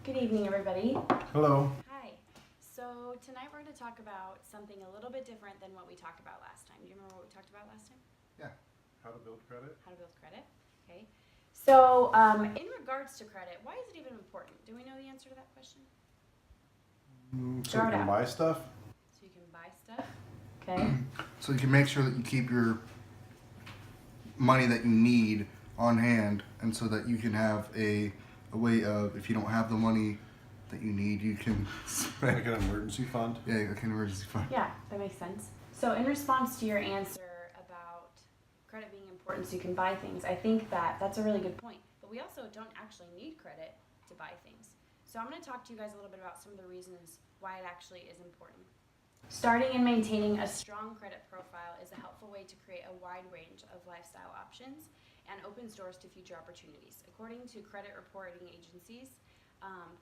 Good evening, everybody. Hello. Hi. So tonight we're going to talk about something a little bit different than what we talked about last time. Do you remember what we talked about last time? Yeah. How to build credit? How to build credit. Okay. So in regards to credit, why is it even important? Do we know the answer to that question? So you can buy stuff? So you can buy stuff. Okay. So you can make sure that you keep your money that you need on hand, and so that you can have a way of, if you don't have the money that you need, you can Like an emergency fund? yeah, like an emergency fund. Yeah, that makes sense. So in response to your answer about credit being important so you can buy things, I think that that's a really good point. But we also don't actually need credit to buy things. So I'm going to talk to you guys a little bit about some of the reasons why it actually is important. Starting and maintaining a strong credit profile is a helpful way to create a wide range of lifestyle options and opens doors to future opportunities. According to credit reporting agencies,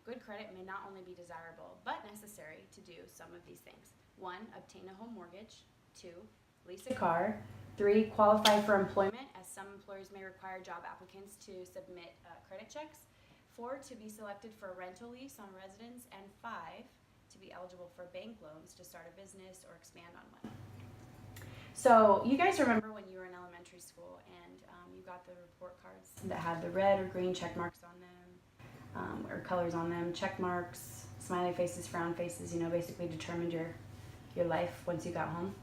good credit may not only be desirable, but necessary to do some of these things. 1, obtain a home mortgage. 2, lease a car. 3, qualify for employment, as some employers may require job applicants to submit credit checks. 4, to be selected for a rental lease on residence. And 5, to be eligible for bank loans to start a business or expand on one. So you guys remember when you were in elementary school and you got the report cards that had the red or green check marks on them, or colors on them, check marks, smiley faces, frown faces, basically determined your life once you got home?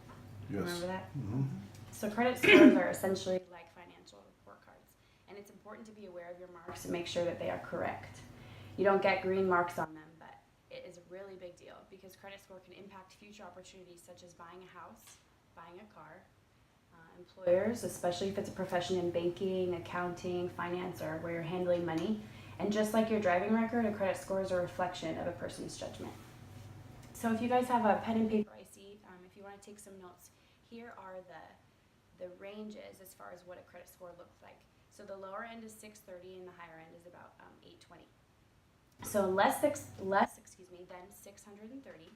Yes. Remember that? Mm-hmm. So credit scores are essentially like financial report cards, and it's important to be aware of your marks and make sure that they are correct. You don't get green marks on them, but it is a really big deal because credit score can impact future opportunities such as buying a house, buying a car. Employers, especially if it's a profession in banking, accounting, finance, or where you're handling money. And just like your driving record, a credit score is a reflection of a person's judgment. So if you guys have a pen and paper, I see, if you want to take some notes, here are the ranges as far as what a credit score looks like. So the lower end is 630 and the higher end is about 820. So less than 630.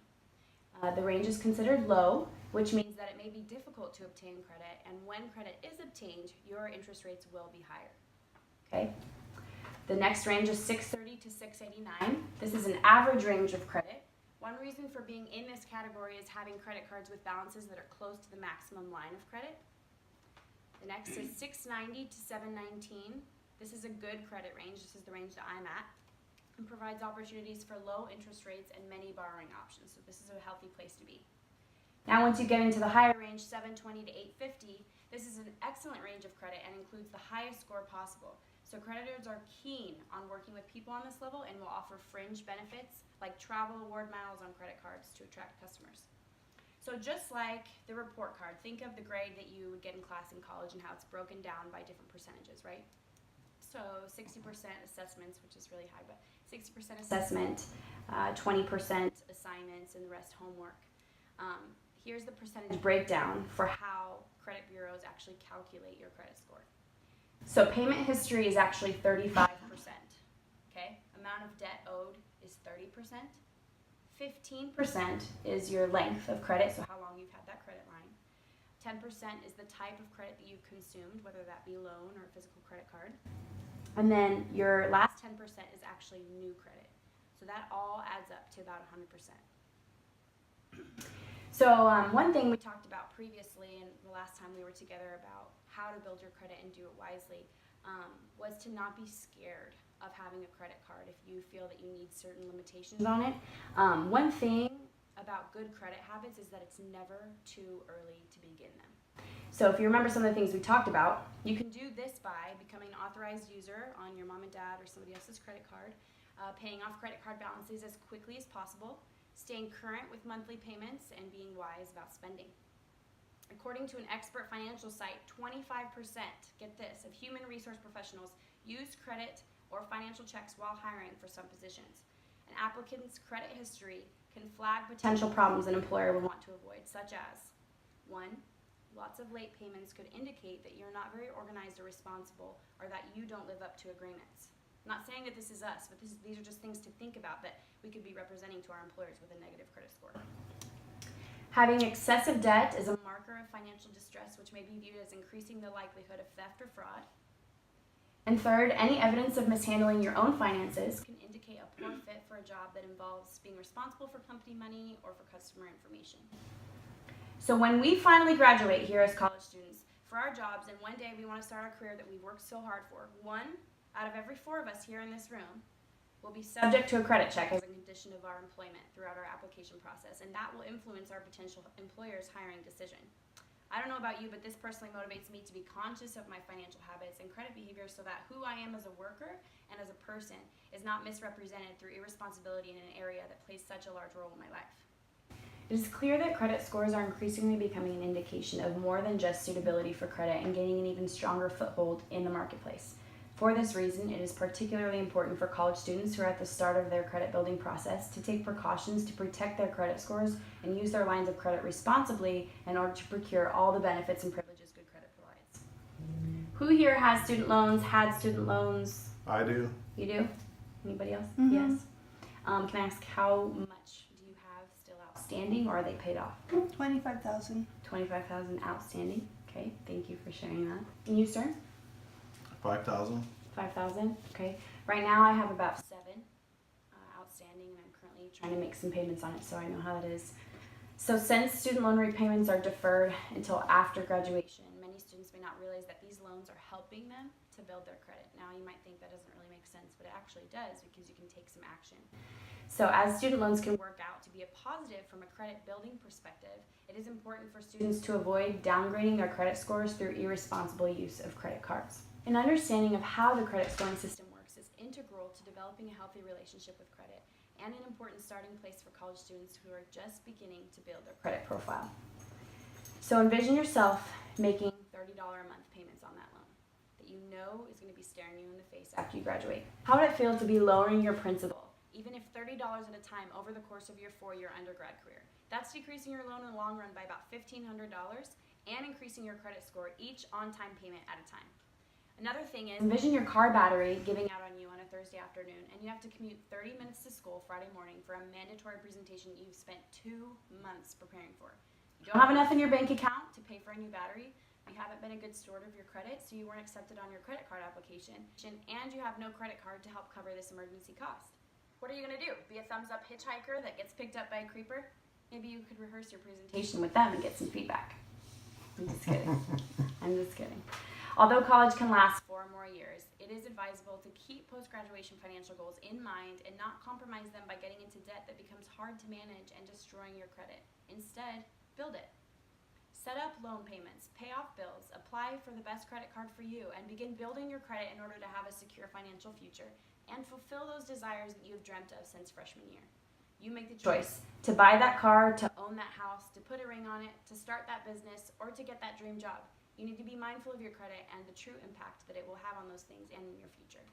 The range is considered low, which means that it may be difficult to obtain credit, and when credit is obtained, your interest rates will be higher. Okay. The next range is 630 to 689. This is an average range of credit. One reason for being in this category is having credit cards with balances that are close to the maximum line of credit. The next is 690 to 719. This is a good credit range. This is the range that I'm at, and provides opportunities for low interest rates and many borrowing options. So this is a healthy place to be. Now once you get into the higher range, 720 to 850, this is an excellent range of credit and includes the highest score possible. So creditors are keen on working with people on this level and will offer fringe benefits like travel award miles on credit cards to attract customers. So just like the report card, think of the grade that you would get in class in college and how it's broken down by different percentages, right? So 60% assessments, which is really high, but 60% assessment, 20% assignments, and the rest homework. Here's the percentage breakdown for how credit bureaus actually calculate your credit score. So payment history is actually 35%. Okay? Amount of debt owed is 30%. 15% is your length of credit, so how long you've had that credit line. 10% is the type of credit that you've consumed, whether that be loan or physical credit card. And then your last 10% is actually new credit. So that all adds up to about 100%. So one thing we talked about previously and the last time we were together about how to build your credit and do it wisely was to not be scared of having a credit card if you feel that you need certain limitations on it. One thing about good credit habits is that it's never too early to begin them. So if you remember some of the things we talked about, you can do this by becoming an authorized user on your mom and dad or somebody else's credit card, paying off credit card balances as quickly as possible, staying current with monthly payments, and being wise about spending. According to an expert financial site, 25%, get this, of human resource professionals use credit or financial checks while hiring for some positions. An applicant's credit history can flag potential problems an employer would want to avoid, such as 1, lots of late payments could indicate that you're not very organized or responsible, or that you don't live up to agreements. I'm not saying that this is us, but these are just things to think about that we could be representing to our employers with a negative credit score. Having excessive debt is a marker of financial distress, which may be viewed as increasing the likelihood of theft or fraud. And third, any evidence of mishandling your own finances can indicate a poor fit for a job that involves being responsible for company money or for customer information. So when we finally graduate here as college students for our jobs, and one day we want to start our career that we've worked so hard for, 1 out of every 4 of us here in this room will be subject to a credit check as a condition of our employment throughout our application process, and that will influence our potential employer's hiring decision. I don't know about you, but this personally motivates me to be conscious of my financial habits and credit behavior so that who I am as a worker and as a person is not misrepresented through irresponsibility in an area that plays such a large role in my life. It is clear that credit scores are increasingly becoming an indication of more than just suitability for credit and gaining an even stronger foothold in the marketplace. For this reason, it is particularly important for college students who are at the start of their credit building process to take precautions to protect their credit scores and use their lines of credit responsibly in order to procure all the benefits and privileges good credit provides. Who here has student loans, had student loans? I do. You do? Anybody else? Mhm. Yes. Can I ask how much do you have still outstanding, or are they paid off? 25,000. 25,000 outstanding. Okay, thank you for sharing that. And you, sir? 5,000. 5,000. Okay. Right now I have about 7 outstanding, and I'm currently trying to make some payments on it, so I know how that is. So since student loan repayments are deferred until after graduation, many students may not realize that these loans are helping them to build their credit. Now you might think that doesn't really make sense, but it actually does, because you can take some action. So as student loans can work out to be a positive from a credit building perspective, it is important for students to avoid downgrading their credit scores through irresponsible use of credit cards. An understanding of how the credit scoring system works is integral to developing a healthy relationship with credit, and an important starting place for college students who are just beginning to build their credit profile. So envision yourself making $30 a month payments on that loan that you know is going to be staring you in the face after you graduate. How would it feel to be lowering your principal, even if $30 at a time over the course of your 4-year undergrad career? That's decreasing your loan in the long run by about $1,500 and increasing your credit score each on-time payment at a time. Another thing is, envision your car battery giving out on you on a Thursday afternoon, and you have to commute 30 minutes to school Friday morning for a mandatory presentation you've spent 2 months preparing for. You don't have enough in your bank account to pay for a new battery, you haven't been a good steward of your credit, so you weren't accepted on your credit card application, and you have no credit card to help cover this emergency cost. What are you going to do? Be a thumbs-up hitchhiker that gets picked up by a creeper? Maybe you could rehearse your presentation with them and get some feedback. I'm just kidding. I'm just kidding. Although college can last 4 more years, it is advisable to keep post-graduation financial goals in mind and not compromise them by getting into debt that becomes hard to manage and destroying your credit. Instead, build it. Set up loan payments, pay off bills, apply for the best credit card for you, and begin building your credit in order to have a secure financial future and fulfill those desires that you've dreamt of since freshman year. You make the choice to buy that car, to own that house, to put a ring on it, to start that business, or to get that dream job. You need to be mindful of your credit and the true impact that it will have on those things and in your future.